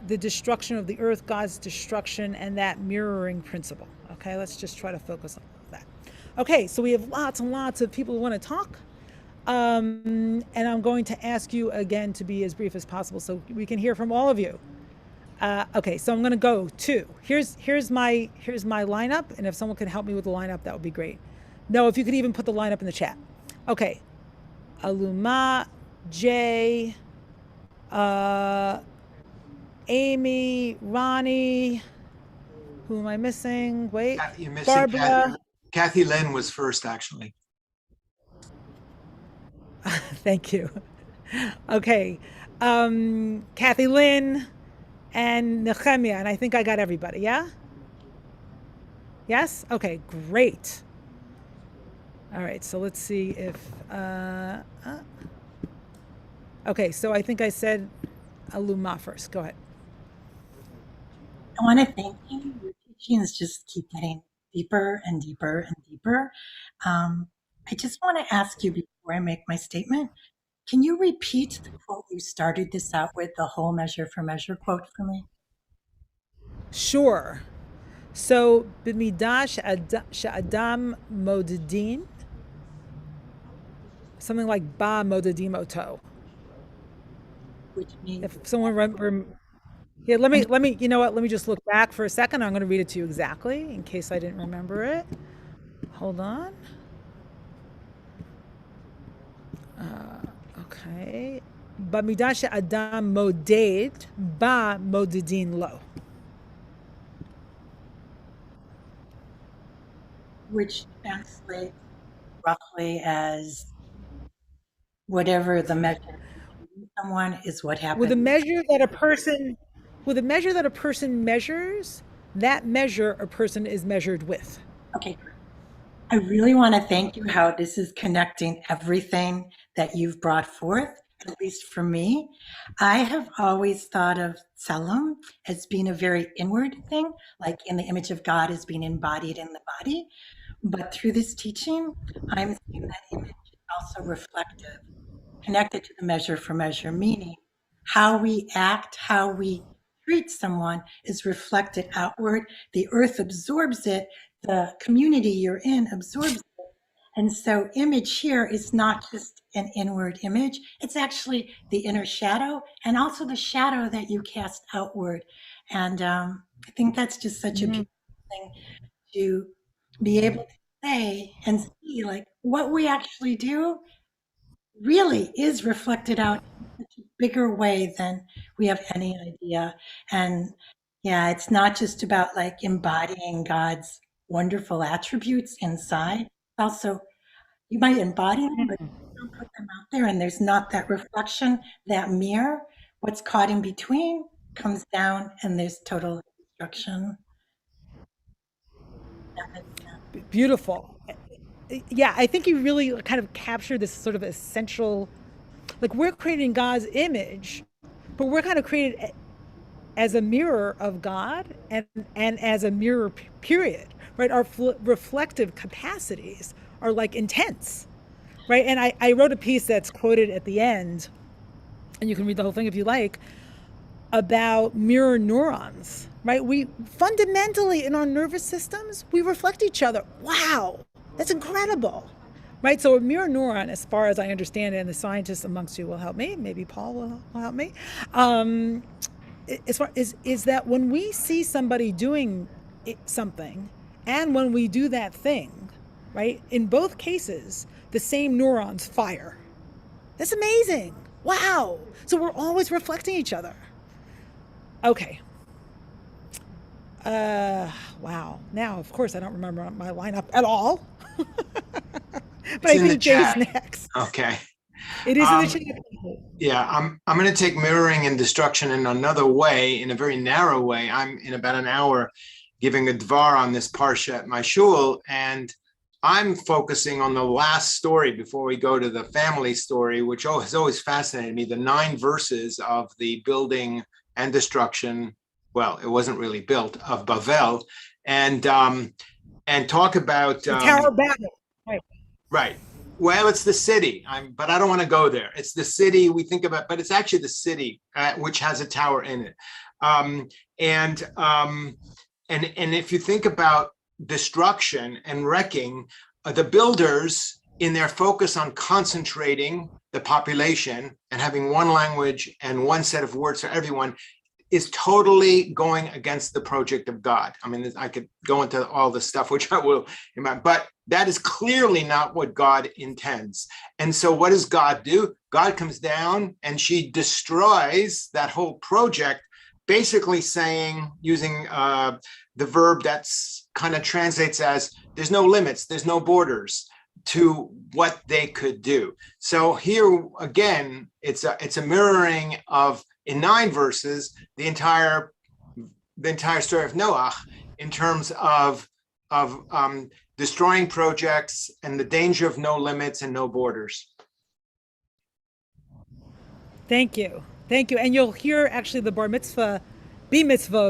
the destruction of the earth, God's destruction, and that mirroring principle. Okay, let's just try to focus on that. Okay, so we have lots and lots of people who want to talk. And I'm going to ask you again to be as brief as possible so we can hear from all of you. Okay, so I'm going to go to, here's my lineup, and if someone can help me with the lineup, that would be great. No, if you could even put the lineup in the chat. Okay, Aluma, Jay, Amy, Ronnie, who am I missing? Wait, You're missing Barbara. Kathy Lynn was first, actually. Thank you. Okay, Kathy Lynn and Nehemiah, and I think I got everybody, yeah? Yes? Okay, great. All right, so let's see if, okay, so I think I said Aluma first. Go ahead. I want to thank you. Your teachings just keep getting deeper and deeper and deeper. I just want to ask you before I make my statement, can you repeat the quote you started this out with, the whole measure for measure quote for me? Sure. So, b'midah she'adam modedin, something like ba modedim oto. Which means if someone yeah, let me, you know what? Let me just look back for a second. I'm going to read it to you exactly in case I didn't remember it. Hold on. Okay. B'midah she'adam moded, ba modedin lo. which translates roughly as whatever the measure of someone is what happens. With a measure that a person, measures, that measure a person is measured with. Okay, great. I really want to thank you how this is connecting everything that you've brought forth, at least for me. I have always thought of Tselem as being a very inward thing, like in the image of God as being embodied in the body. But through this teaching, I'm seeing that image is also reflective, connected to the measure for measure, meaning how we act, how we treat someone is reflected outward. The earth absorbs it, the community you're in absorbs it. And so image here is not just an inward image, it's actually the inner shadow and also the shadow that you cast outward. And I think that's just such a beautiful thing to be able to say and see, like, what we actually do really is reflected out in such a bigger way than we have any idea. And yeah, it's not just about like embodying God's wonderful attributes inside. Also, you might embody them, but you don't put them out there, and there's not that reflection, that mirror. What's caught in between comes down, and there's total destruction. Beautiful. Yeah, I think you really kind of captured this sort of essential, like we're creating God's image, but we're kind of created as a mirror of God and as a mirror period, right? Our reflective capacities are like intense, right? And I wrote a piece that's quoted at the end, and you can read the whole thing if you like, about mirror neurons, right? We fundamentally in our nervous systems, we reflect each other. Wow, that's incredible, right? So a mirror neuron, as far as I understand it, and the scientists amongst you will help me, maybe Paul will help me, as far is that when we see somebody doing something and when we do that thing, right, in both cases, the same neurons fire. That's amazing. Wow. So we're always reflecting each other. Okay. Wow. Now, of course, I don't remember my lineup at all. But I think Jay's next. Okay. It is in the chat. Yeah, I'm going to take mirroring and destruction in another way, in a very narrow way. I'm in about an hour giving a dvar on this parsha at my shul, and I'm focusing on the last story before we go to the family story, which has always fascinated me, the 9 verses of the building and destruction. Well, it wasn't really built, of Bavel, and talk about the Tower of Babel. Right. Right. Well, it's the city, but I don't want to go there. It's the city we think about, but it's actually the city which has a tower in it. And if you think about destruction and wrecking, the builders, in their focus on concentrating the population and having one language and one set of words for everyone, is totally going against the project of God. I mean, I could go into all this stuff, which I will, but that is clearly not what God intends. And so what does God do? God comes down and she destroys that whole project, basically saying, using the verb that's kind of translates as, there's no limits, there's no borders to what they could do. So here again, it's a mirroring of, in 9 verses, the entire story of Noach, in terms of destroying projects and the danger of no limits and no borders. Thank you. And you'll hear actually the bar mitzvah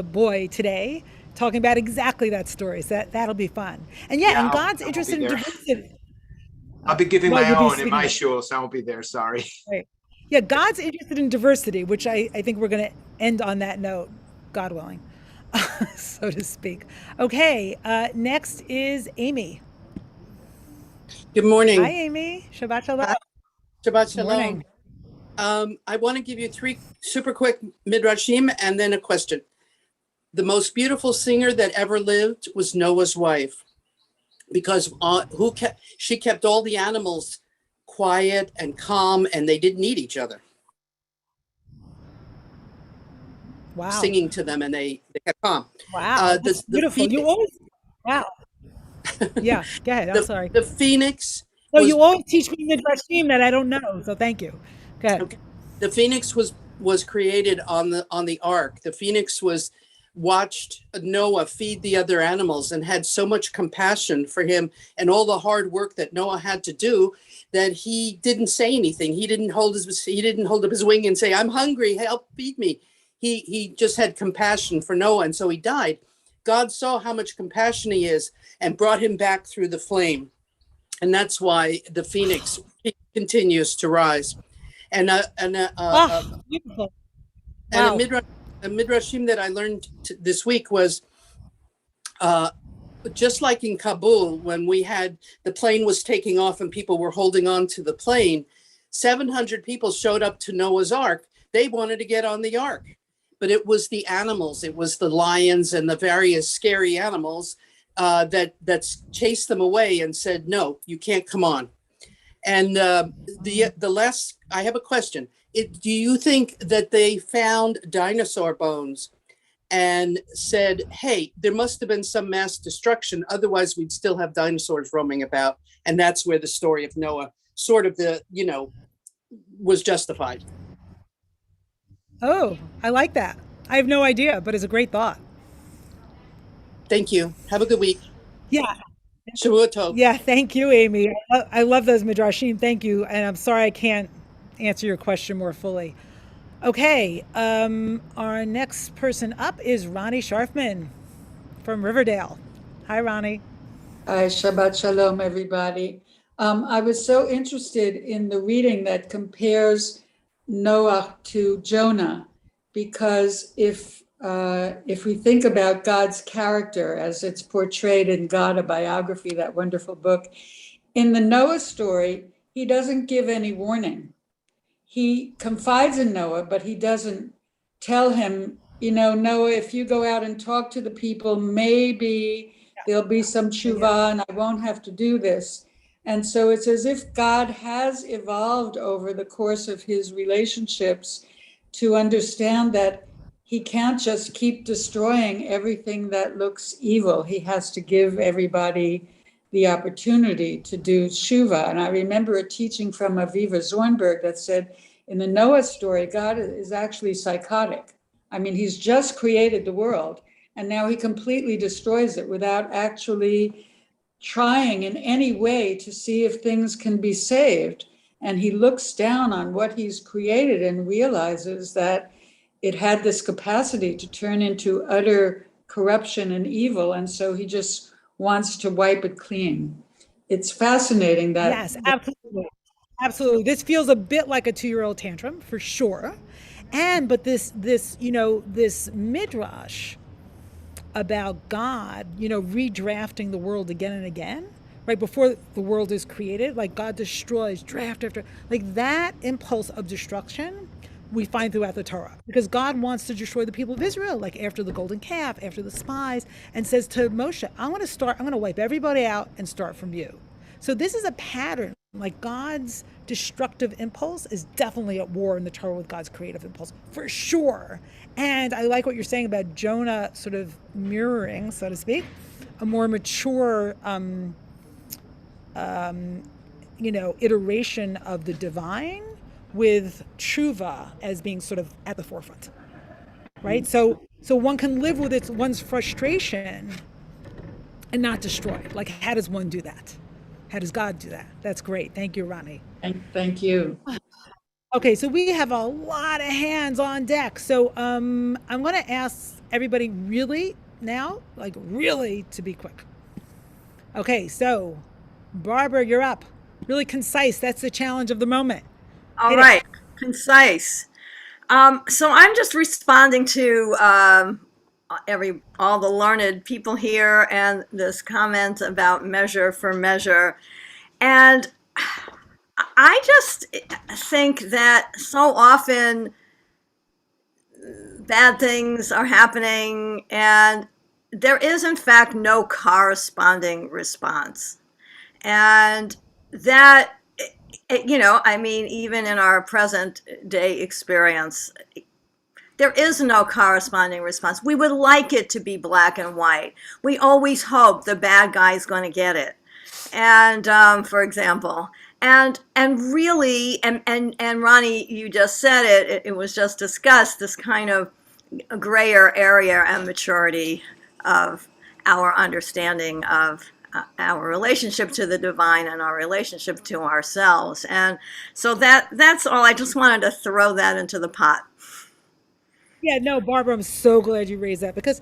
boy today talking about exactly that story. So that'll be fun. And and God's interested in diversity. I'll be giving my own in my shul, so I won't be there, sorry. Right. Yeah, God's interested in diversity, which I think we're going to end on that note, God willing, so to speak. Okay, next is Amy. Good morning. Hi, Amy. Shabbat shalom. Shabbat shalom. I want to give you 3 super quick midrashim and then a question. The most beautiful singer that ever lived was Noah's wife, because she kept all the animals quiet and calm, and they didn't need each other. Wow. Singing to them, and they kept calm. Wow. That's beautiful. You always, wow. Yeah, go ahead. I'm sorry. The phoenix No, was you always teach me midrashim that I don't know, so thank you. Go ahead. okay. The phoenix was created on the ark. The phoenix watched Noah feed the other animals and had so much compassion for him and all the hard work that Noah had to do that he didn't say anything. He didn't hold up his wing and say, "I'm hungry, help feed me." He just had compassion for Noah, and so he died. God saw how much compassion he is and brought him back through the flame. And that's why the phoenix continues to rise. And Beautiful. and Wow. a midrashim that I learned this week was just like in Kabul, when the plane was taking off and people were holding on to the plane, 700 people showed up to Noah's Ark. They wanted to get on the Ark, but it was the animals. It was the lions and the various scary animals that chased them away and said, "No, you can't come on." And the last, I have a question. Do you think that they found dinosaur bones and said, "Hey, there must have been some mass destruction, otherwise we'd still have dinosaurs roaming about"? And that's where the story of Noah sort of was justified. Oh, I like that. I have no idea, but it's a great thought. Thank you. Have a good week. Yeah. Shavua Tov. Yeah, thank you, Amy. I love those midrashim. Thank you. And I'm sorry I can't answer your question more fully. Okay, our next person up is Ronnie Sharpman from Riverdale. Hi, Ronnie. Hi, Shabbat Shalom, everybody. I was so interested in the reading that compares Noah to Jonah, because if we think about God's character as it's portrayed in God, a Biography, that wonderful book, in the Noah story, he doesn't give any warning. He confides in Noah, but he doesn't tell him, Noah, if you go out and talk to the people, maybe there'll be some tshuva and I won't have to do this. And so it's as if God has evolved over the course of his relationships to understand that he can't just keep destroying everything that looks evil. He has to give everybody the opportunity to do tshuva. And I remember a teaching from Aviva Zornberg that said, in the Noah story, God is actually psychotic. I mean, he's just created the world, and now he completely destroys it without actually trying in any way to see if things can be saved. And he looks down on what he's created and realizes that it had this capacity to turn into utter corruption and evil. And so he just wants to wipe it clean. It's fascinating that. Yes, absolutely. Absolutely. This feels a bit like a 2-year-old tantrum for sure. But this midrash about God, redrafting the world again and again, right before the world is created, like God destroys draft after, like that impulse of destruction we find throughout the Torah, because God wants to destroy the people of Israel, like after the golden calf, after the spies, and says to Moshe, I'm going to wipe everybody out and start from you. So this is a pattern. Like God's destructive impulse is definitely at war in the Torah with God's creative impulse, for sure. And I like what you're saying about Jonah sort of mirroring, so to speak, a more mature, iteration of the divine with tshuva as being sort of at the forefront, right? So one can live with one's frustration and not destroy. Like, how does one do that? How does God do that? That's great. Thank you, Ronnie. Thank you. Okay, so we have a lot of hands on deck. So I'm going to ask everybody really now, like really to be quick. Okay, so Barbara, you're up. Really concise. That's the challenge of the moment. All right, concise. So I'm just responding to all the learned people here and this comment about measure for measure. And I just think that so often bad things are happening and there is in fact no corresponding response. And that, even in our present day experience, There is no corresponding response. We would like it to be black and white. We always hope the bad guy is going to get it. And for example, and really, and Ronnie, you just said it was just discussed, this kind of grayer area and maturity of our understanding of our relationship to the divine and our relationship to ourselves. And so that's all. I just wanted to throw that into the pot. Yeah, no, Barbara, I'm so glad you raised that because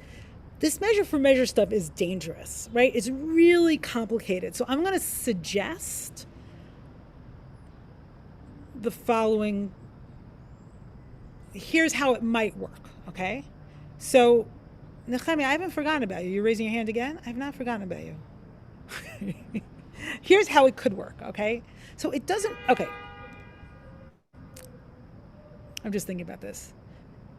this measure for measure stuff is dangerous, right? It's really complicated. So I'm going to suggest the following. Here's how it might work, okay? So, Nechemia, I haven't forgotten about you. You're raising your hand again? I have not forgotten about you. Here's how it could work, okay? So it doesn't, okay. I'm just thinking about this.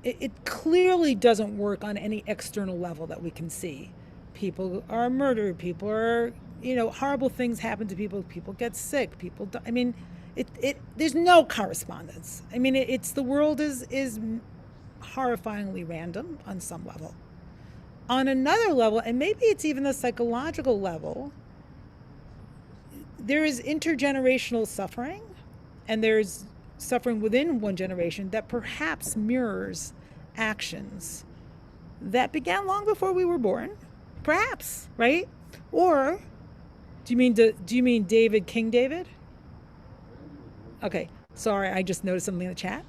It clearly doesn't work on any external level that we can see. People are murdered, people are, horrible things happen to people, people get sick, people die. I mean, there's no correspondence. I mean, it's the world is horrifyingly random on some level. On another level, and maybe it's even a psychological level, there is intergenerational suffering, and there's suffering within one generation that perhaps mirrors actions that began long before we were born, perhaps, right? Or do you mean David, King David? Okay, sorry, I just noticed something in the chat.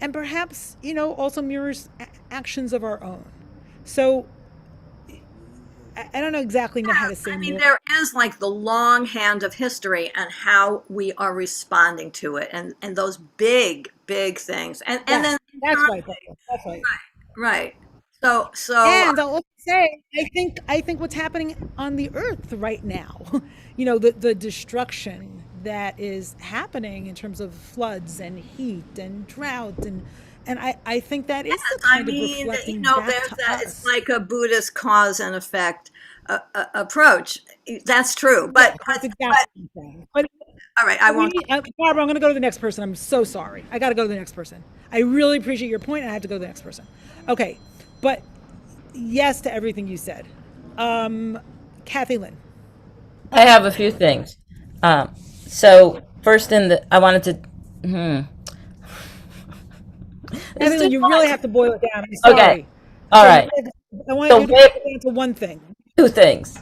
And perhaps, also mirrors actions of our own. So I don't exactly know how to say. I mean, there is like the long hand of history and how we are responding to it, and those big things, and then that's right. That's right. Right. So. And I'll also say, I think what's happening on the earth right now, the destruction that is happening in terms of floods and heat and drought and I think that is the kind of reflecting back to us. It's like a Buddhist cause and effect approach. That's true, but that's exactly the same. But all right, I won't. Barbara, I'm going to go to the next person. I'm so sorry. I got to go to the next person. I really appreciate your point, and I have to go to the next person. Okay, but yes to everything you said. Kathy Lynn. I have a few things. So first, I wanted to. Evelyn, you really have to boil it down. I'm sorry. Okay. All right. I want you to boil it down to one thing. Two things.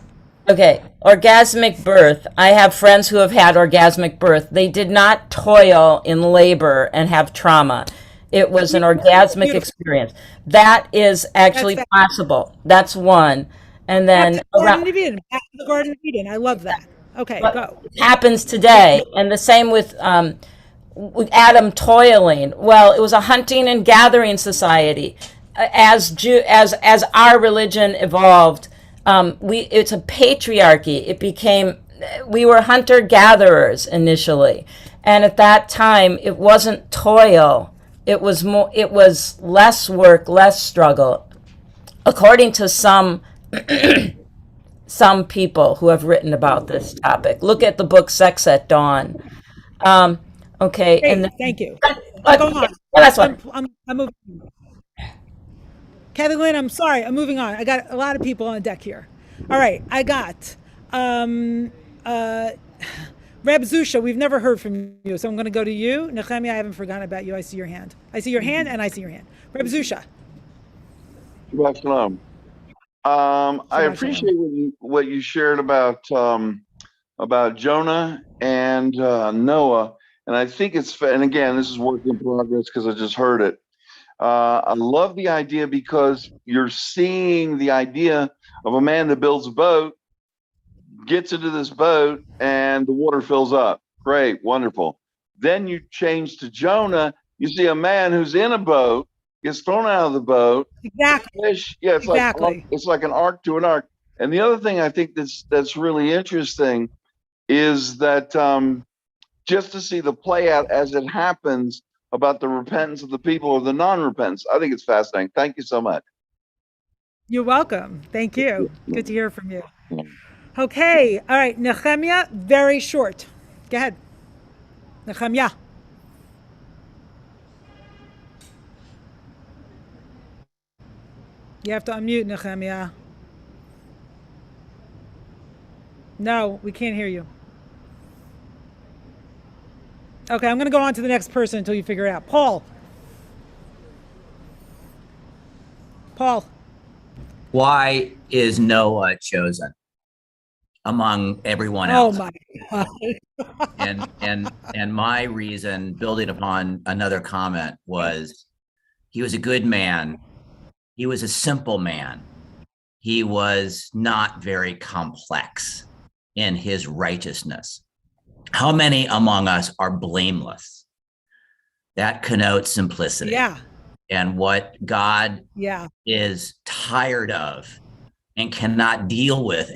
Okay. Orgasmic birth. I have friends who have had orgasmic birth. They did not toil in labor and have trauma. It was an orgasmic experience. That is actually possible. That's one. And then Garden of Eden. Back to the Garden of Eden. I love that. Okay, go. It happens today. And the same with Adam toiling. Well, it was a hunting and gathering society. As our religion evolved, it's a patriarchy. We were hunter gatherers initially, and at that time it wasn't toil. It was less work, less struggle, according to some people who have written about this topic. Look at the book Sex at Dawn. Okay. Great, and thank you. Go on. That's one. I'm moving on. Kathy Lynn, I'm sorry. I'm moving on. I got a lot of people on deck here. All right. I got Reb Zusha. We've never heard from you, so I'm going to go to you. Nechemia, I haven't forgotten about you. I see your hand. I see your hand, and I see your hand. Reb Zusha. Shabbat shalom. I appreciate what you shared about Jonah and Noah, and I think and again, this is work in progress because I just heard it. I love the idea because you're seeing the idea of a man that builds a boat, gets into this boat, and the water fills up. Great, wonderful. Then you change to Jonah. You see a man who's in a boat, gets thrown out of the boat. Exactly. Fish. Yeah, it's like an arc to an arc. And the other thing I think that's really interesting is that just to see the play out as it happens about the repentance of the people or the non-repentance. I think it's fascinating. Thank you so much. You're welcome. Thank you. Good to hear from you. Okay. All right. Nechemia, very short. Go ahead. Nechemia. You have to unmute, Nehemiah. No, we can't hear you. Okay, I'm going to go on to the next person until you figure it out. Paul. Paul. Why is Noah chosen among everyone else? Oh my God. And my reason, building upon another comment, was he was a good man. He was a simple man. He was not very complex in his righteousness. How many among us are blameless? That connotes simplicity. Yeah. And what God is tired of and cannot deal with